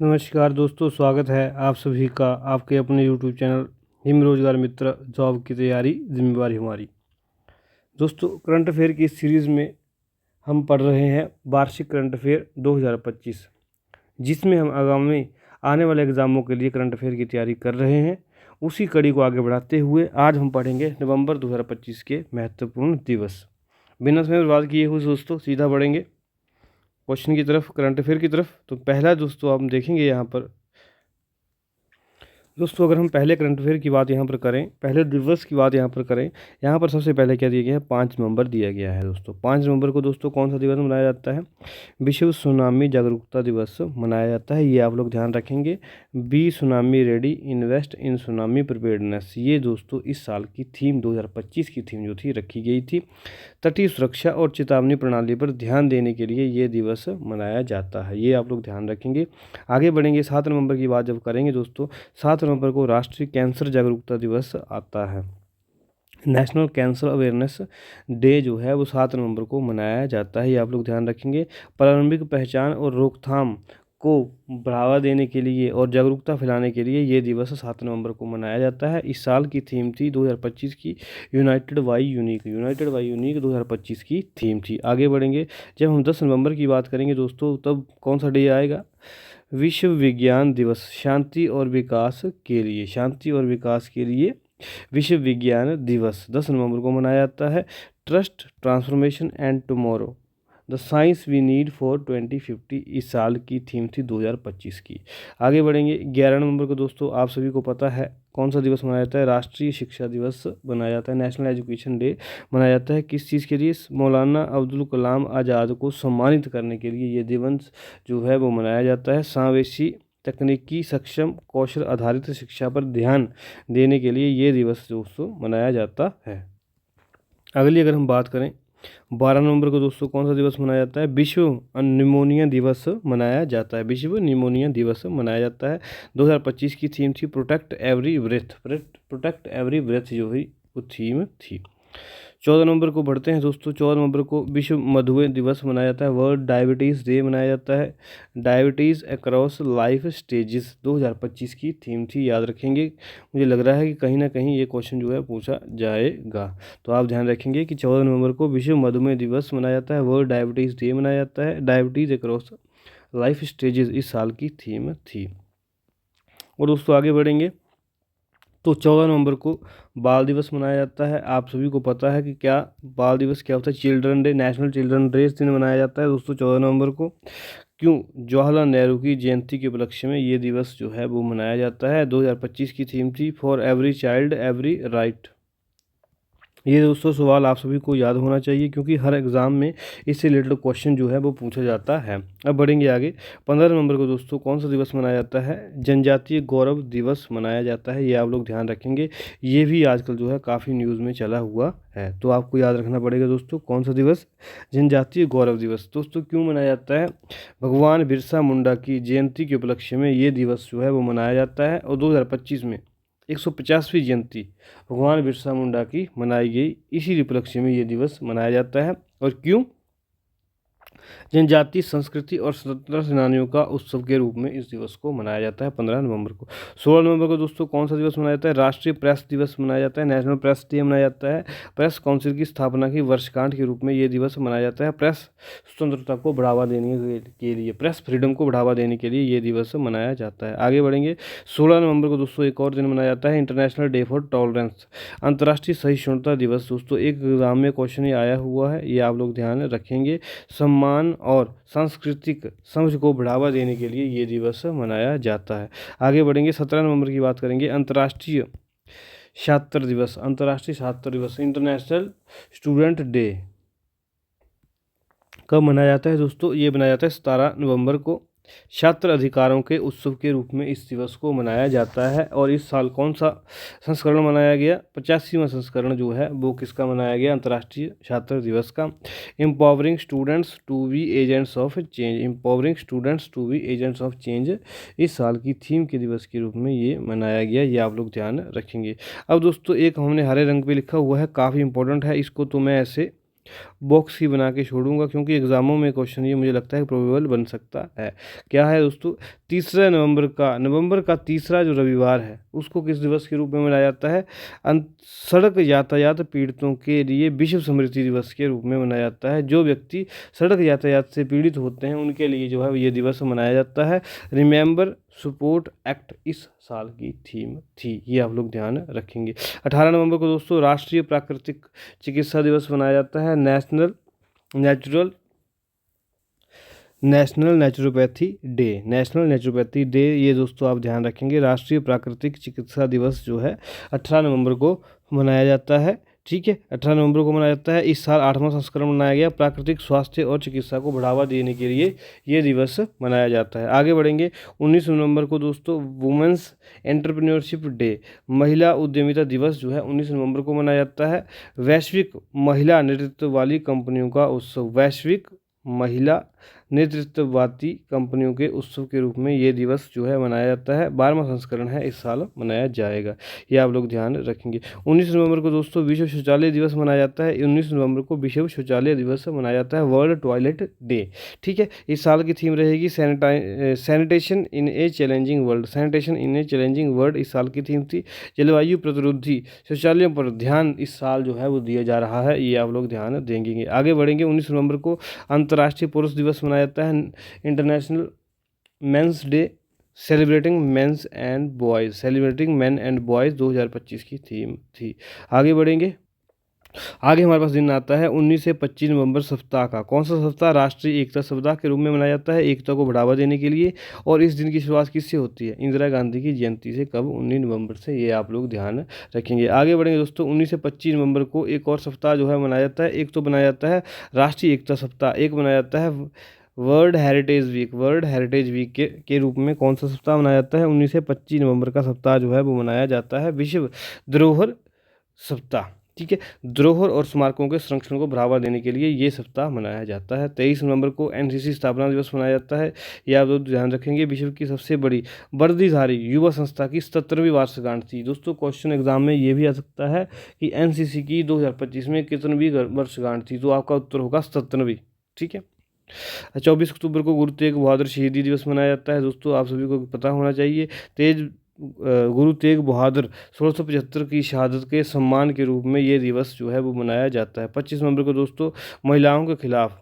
नमस्कार दोस्तों, स्वागत है आप सभी का आपके अपने यूट्यूब चैनल हिम रोजगार मित्र जॉब की तैयारी जिम्मेवारी हमारी। दोस्तों, करंट अफेयर की इस सीरीज़ में हम पढ़ रहे हैं वार्षिक करंट अफेयर 2025, जिसमें हम आगामी आने वाले एग्ज़ामों के लिए करंट अफेयर की तैयारी कर रहे हैं। उसी कड़ी को आगे बढ़ाते हुए आज हम पढ़ेंगे नवंबर 2025 के महत्वपूर्ण दिवस। बिना समय बर्बाद किए हुए दोस्तों सीधा बढ़ेंगे क्वेश्चन की तरफ, करंट अफेयर की तरफ। तो पहला दोस्तों हम देखेंगे यहाँ पर दोस्तों, अगर हम पहले करंट अफेयर की बात यहाँ पर करें, पहले दिवस की बात यहाँ पर करें, यहाँ पर सबसे पहले क्या दिया गया है, 5 नवंबर दिया गया है दोस्तों। 5 नवंबर को दोस्तों कौन सा दिवस मनाया जाता है? विश्व सुनामी जागरूकता दिवस मनाया जाता है, ये आप लोग ध्यान रखेंगे। Be tsunami ready, invest in tsunami preparedness, ये दोस्तों इस साल की थीम 2025 की थीम जो थी रखी गई थी। तटीय सुरक्षा और चेतावनी प्रणाली पर ध्यान देने के लिए ये दिवस मनाया जाता है, ये आप लोग ध्यान रखेंगे। आगे बढ़ेंगे, 7 नवंबर की बात जब करेंगे दोस्तों, 7 नवंबर को राष्ट्रीय कैंसर जागरूकता दिवस आता है। नेशनल कैंसर अवेयरनेस डे जो है वो 7 नवंबर को मनाया जाता है, ये आप लोग ध्यान रखेंगे। प्रारंभिक पहचान और रोकथाम को बढ़ावा देने के लिए और जागरूकता फैलाने के लिए ये दिवस 7 नवंबर को मनाया जाता है। इस साल की थीम थी 2025 की United by unique, United by unique 2025 की थीम थी। आगे बढ़ेंगे, जब हम 10 नवंबर की बात करेंगे दोस्तों, तब कौन सा डे आएगा? विश्व विज्ञान दिवस, शांति और विकास के लिए, शांति और विकास के लिए विश्व विज्ञान दिवस 10 नवंबर को मनाया जाता है। Trust, transformation and tomorrow, the science we need for 2050 इस साल की थीम थी 2025 की। आगे बढ़ेंगे, 11 नवंबर को दोस्तों आप सभी को पता है कौन सा दिवस मनाया जाता है? राष्ट्रीय शिक्षा दिवस मनाया जाता है, नेशनल एजुकेशन डे मनाया जाता है। किस चीज़ के लिए? मौलाना अब्दुल कलाम आज़ाद को सम्मानित करने के लिए ये दिवस जो है वो मनाया जाता है। समावेशी तकनीकी सक्षम कौशल आधारित शिक्षा पर ध्यान देने के लिए ये दिवस दोस्तों मनाया जाता है। अगली अगर हम बात करें, 12 नवंबर को दोस्तों कौन सा दिवस मनाया जाता है? विश्व निमोनिया दिवस मनाया जाता है, विश्व निमोनिया दिवस मनाया जाता है। 2025 की थीम थी protect every breath, protect every breath जो ही वो थीम थी। 14 नवंबर को बढ़ते हैं दोस्तों, 14 नवंबर को विश्व मधुमेह दिवस मनाया जाता है, वर्ल्ड डायबिटीज़ डे मनाया जाता है। डायबिटीज़ अक्रॉस लाइफ स्टेजेस 2025 की थीम थी, याद रखेंगे। मुझे लग रहा है कि कहीं ना कहीं ये क्वेश्चन जो है पूछा जाएगा, तो आप ध्यान रखेंगे कि 14 नवंबर को विश्व मधुमेह दिवस मनाया जाता है, वर्ल्ड डायबिटीज़ डे मनाया जाता है। डायबिटीज़ अक्रॉस लाइफ स्टेजेस इस साल की थीम थी। और दोस्तों आगे बढ़ेंगे, तो 14 नवंबर को बाल दिवस मनाया जाता है। आप सभी को पता है कि क्या बाल दिवस क्या होता है? Children day, national children day इस दिन मनाया जाता है दोस्तों 14 नवंबर को। क्यों? जवाहरलाल नेहरू की जयंती के उपलक्ष्य में ये दिवस जो है वो मनाया जाता है। 2025 की थीम थी for every child every right. ये दोस्तों सवाल आप सभी को याद होना चाहिए, क्योंकि हर एग्ज़ाम में इससे रिलेटेड क्वेश्चन जो है वो पूछा जाता है। अब बढ़ेंगे आगे, 15 नवंबर को दोस्तों कौन सा दिवस मनाया जाता है? जनजातीय गौरव दिवस मनाया जाता है, ये आप लोग ध्यान रखेंगे। ये भी आजकल जो है काफ़ी न्यूज़ में चला हुआ है, तो आपको याद रखना पड़ेगा दोस्तों कौन सा दिवस? जनजातीय गौरव दिवस। दोस्तों क्यों मनाया जाता है? भगवान बिरसा मुंडा की जयंती के उपलक्ष्य में ये दिवस जो है वो मनाया जाता है, और 2025 में 150वीं जयंती भगवान बिरसा मुंडा की मनाई गई, इसी उपलक्ष्य में ये दिवस मनाया जाता है। और क्यों? जनजातीय संस्कृति और स्वतंत्रता सेनानियों का उत्सव के रूप में इस दिवस को मनाया जाता है 15 नवंबर को। 16 नवंबर को दोस्तों कौन सा दिवस मनाया जाता है? राष्ट्रीय प्रेस दिवस मनाया जाता है, नेशनल प्रेस डे मनाया जाता है। प्रेस काउंसिल की स्थापना की वर्षगांठ के रूप में ये दिवस मनाया जाता है। प्रेस स्वतंत्रता को बढ़ावा देने के लिए, प्रेस फ्रीडम को बढ़ावा देने के लिए ये दिवस मनाया जाता है। आगे बढ़ेंगे, 16 नवंबर को दोस्तों एक और दिन मनाया जाता है, इंटरनेशनल डे फॉर टॉलरेंस, अंतर्राष्ट्रीय सहिष्णुता दिवस। दोस्तों एक एग्जाम में क्वेश्चन ये आया हुआ है, ये आप लोग ध्यान रखेंगे। सम्मान और सांस्कृतिक समझ को बढ़ावा देने के लिए ये दिवस मनाया जाता है। आगे बढ़ेंगे, 17 नवंबर की बात करेंगे, अंतर्राष्ट्रीय छात्र दिवस, अंतर्राष्ट्रीय छात्र दिवस, इंटरनेशनल स्टूडेंट डे कब मनाया जाता है दोस्तों? ये मनाया जाता है 17 नवंबर को। छात्र अधिकारों के उत्सव के रूप में इस दिवस को मनाया जाता है। और इस साल कौन सा संस्करण मनाया गया? 85वां संस्करण जो है वो किसका मनाया गया? अंतर्राष्ट्रीय छात्र दिवस का। Empowering students to be agents of change, empowering students to be agents of change इस साल की थीम के दिवस के रूप में ये मनाया गया, ये आप लोग ध्यान रखेंगे। अब दोस्तों एक हमने हरे रंग पे लिखा हुआ है, काफ़ी इंपॉर्टेंट है, इसको तो मैं ऐसे बॉक्स ही बना के छोड़ूंगा, क्योंकि एग्जामों में क्वेश्चन ये मुझे लगता है प्रोबेबल बन सकता है। क्या है दोस्तों, 3 नवंबर का तीसरा जो रविवार है उसको किस दिवस के रूप में मनाया जाता है? सड़क यातायात पीड़ितों के लिए विश्व स्मृति दिवस के रूप में मनाया जाता है। जो व्यक्ति सड़क यातायात से पीड़ित होते हैं उनके लिए जो है ये दिवस मनाया जाता है। रिमेंबर सपोर्ट एक्ट इस साल की थीम थी, ये आप लोग ध्यान रखेंगे। 18 नवंबर को दोस्तों राष्ट्रीय प्राकृतिक चिकित्सा दिवस मनाया जाता है। नेशनल नेचुरोपैथी डे, ये दोस्तों आप ध्यान रखेंगे। राष्ट्रीय प्राकृतिक चिकित्सा दिवस जो है 18 नवंबर को मनाया जाता है। ठीक है, 18 नवंबर को मनाया जाता है। इस साल 8वां संस्करण मनाया गया। प्राकृतिक स्वास्थ्य और चिकित्सा को बढ़ावा देने के लिए ये दिवस मनाया जाता है। आगे बढ़ेंगे। 19 नवंबर को दोस्तों वुमेंस एंटरप्रेन्योरशिप डे, महिला उद्यमिता दिवस जो है 19 नवंबर को मनाया जाता है। वैश्विक महिला नेतृत्व वाली कंपनियों का उत्सव, वैश्विक महिला नेतृत्ववादी कंपनियों के उत्सव के रूप में ये दिवस जो है मनाया जाता है। 12वां संस्करण है, इस साल मनाया जाएगा, ये आप लोग ध्यान रखेंगे। 19 नवंबर को दोस्तों विश्व शौचालय दिवस मनाया जाता है। 19 नवंबर को विश्व शौचालय दिवस मनाया जाता है, वर्ल्ड टॉयलेट डे। ठीक है, इस साल की थीम रहेगी सैनिटेशन इन ए चैलेंजिंग वर्ल्ड। सैनिटेशन इन ए चैलेंजिंग वर्ल्ड इस साल की थीम थी। जलवायु प्रतिरोधी शौचालयों पर ध्यान इस साल जो है वो दिया जा रहा है, ये आप लोग ध्यान देंगे। आगे बढ़ेंगे। 19 नवंबर को अंतर्राष्ट्रीय पुरुष दिवस मनाया जाता है, international men's day, celebrating main and boys 2025 की थीम थी। आगे बढ़ेंगे। आगे हमारे पास दिन आता है 19 से 25 नवंबर सप्ताह का। कौन सा सप्ताह? राष्ट्रीय एकता सप्ताह के रूप में मनाया जाता है, एकता को बढ़ावा देने के लिए। और इस दिन की शुरुआत किससे होती है? इंदिरा गांधी की जयंती से। कब? 19 नवंबर से, ये आप लोग ध्यान रखेंगे। आगे बढ़ेंगे दोस्तों। 19 से 25 नवंबर को एक और सप्ताह जो है मनाया जाता है। एक तो बनाया जाता है राष्ट्रीय एकता सप्ताह, एक बनाया जाता है वर्ल्ड हेरिटेज वीक के रूप में कौन सा सप्ताह मनाया जाता है? 19 से 25 नवंबर का सप्ताह जो है वो मनाया जाता है विश्व धरोहर सप्ताह। ठीक है, धरोहर और स्मारकों के संरक्षण को बढ़ावा देने के लिए ये सप्ताह मनाया जाता है। 23 नवंबर को एनसीसी स्थापना दिवस मनाया जाता है, यह आप लोग ध्यान रखेंगे। विश्व की सबसे बड़ी वर्दीधारी युवा संस्था की 77वीं वर्षगांठ थी। दोस्तों क्वेश्चन एग्जाम में ये भी आ सकता है कि एनसीसी की 2025 में कितनवीं वर्षगांठ थी, तो आपका उत्तर होगा 77वीं। ठीक है, 24 अक्टूबर को गुरु तेग बहादुर शहीदी दिवस मनाया जाता है। दोस्तों आप सभी को पता होना चाहिए, गुरु तेग बहादुर 1675 की शहादत के सम्मान के रूप में ये दिवस जो है वो मनाया जाता है। 25 नवंबर को दोस्तों महिलाओं के खिलाफ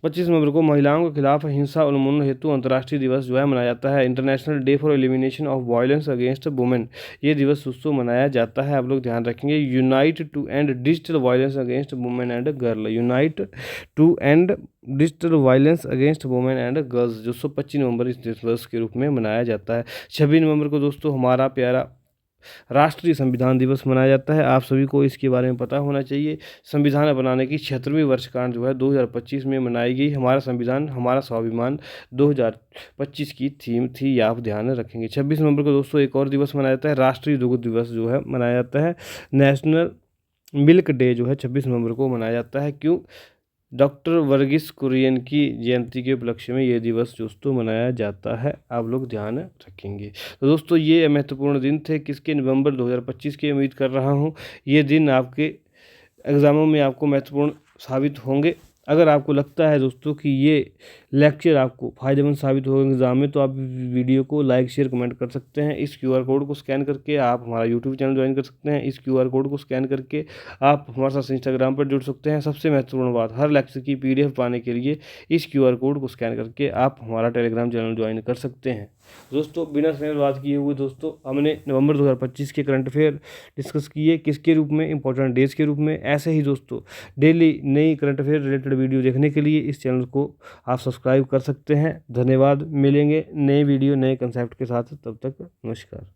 25 नवंबर को महिलाओं के खिलाफ हिंसा उन्मूलन हेतु अंतर्राष्ट्रीय दिवस जो है मनाया जाता है, international day for elimination of violence against women. ये दिवस दोस्तों मनाया जाता है, आप लोग ध्यान रखेंगे। Unite to end digital violence against women and girl, unite to end digital violence against women and girls जो 25 नवंबर इस दिवस के रूप में मनाया जाता है। 26 नवंबर को दोस्तों हमारा प्यारा राष्ट्रीय संविधान दिवस मनाया जाता है। आप सभी को इसके बारे में पता होना चाहिए। संविधान बनाने की 76वीं वर्षगांठ जो है 2025 में मनाई गई। हमारा संविधान हमारा स्वाभिमान 2025 की थीम थी, ये आप ध्यान रखेंगे। 26 नवंबर को दोस्तों एक और दिवस मनाया जाता है, राष्ट्रीय दुग्ध दिवस जो है मनाया जाता है। नेशनल मिल्क डे जो है 26 नवंबर को मनाया जाता है। क्यों? डॉक्टर वर्गीस कुरियन की जयंती के उपलक्ष्य में ये दिवस दोस्तों मनाया जाता है, आप लोग ध्यान रखेंगे। तो दोस्तों ये महत्वपूर्ण दिन थे किसके? नवंबर 2025 के। उम्मीद कर रहा हूँ ये दिन आपके एग्ज़ामों में आपको महत्वपूर्ण साबित होंगे। अगर आपको लगता है दोस्तों कि ये लेक्चर आपको फ़ायदेमंद साबित होगा एग्ज़ाम में, तो आप वीडियो को लाइक शेयर कमेंट कर सकते हैं। इस क्यूआर कोड को स्कैन करके आप हमारा यूट्यूब चैनल ज्वाइन कर सकते हैं। इस क्यूआर कोड को स्कैन करके आप हमारे साथ इंस्टाग्राम पर जुड़ सकते हैं। सबसे महत्वपूर्ण बात, हर लेक्चर की PDF पाने के लिए इस क्यूआर कोड को स्कैन करके आप हमारा टेलीग्राम चैनल ज्वाइन कर सकते हैं। दोस्तों बिना समय बर्बाद किए हुए दोस्तों हमने नवंबर 2025 के करंट अफेयर डिस्कस किए, किसके रूप में? इंपॉर्टेंट डेज के रूप में। ऐसे ही दोस्तों डेली नई करंट अफेयर रिलेटेड वीडियो देखने के लिए इस चैनल को आप सब्सक्राइब कर सकते हैं। धन्यवाद, मिलेंगे नए वीडियो नए कंसेप्ट के साथ, तब तक नमस्कार।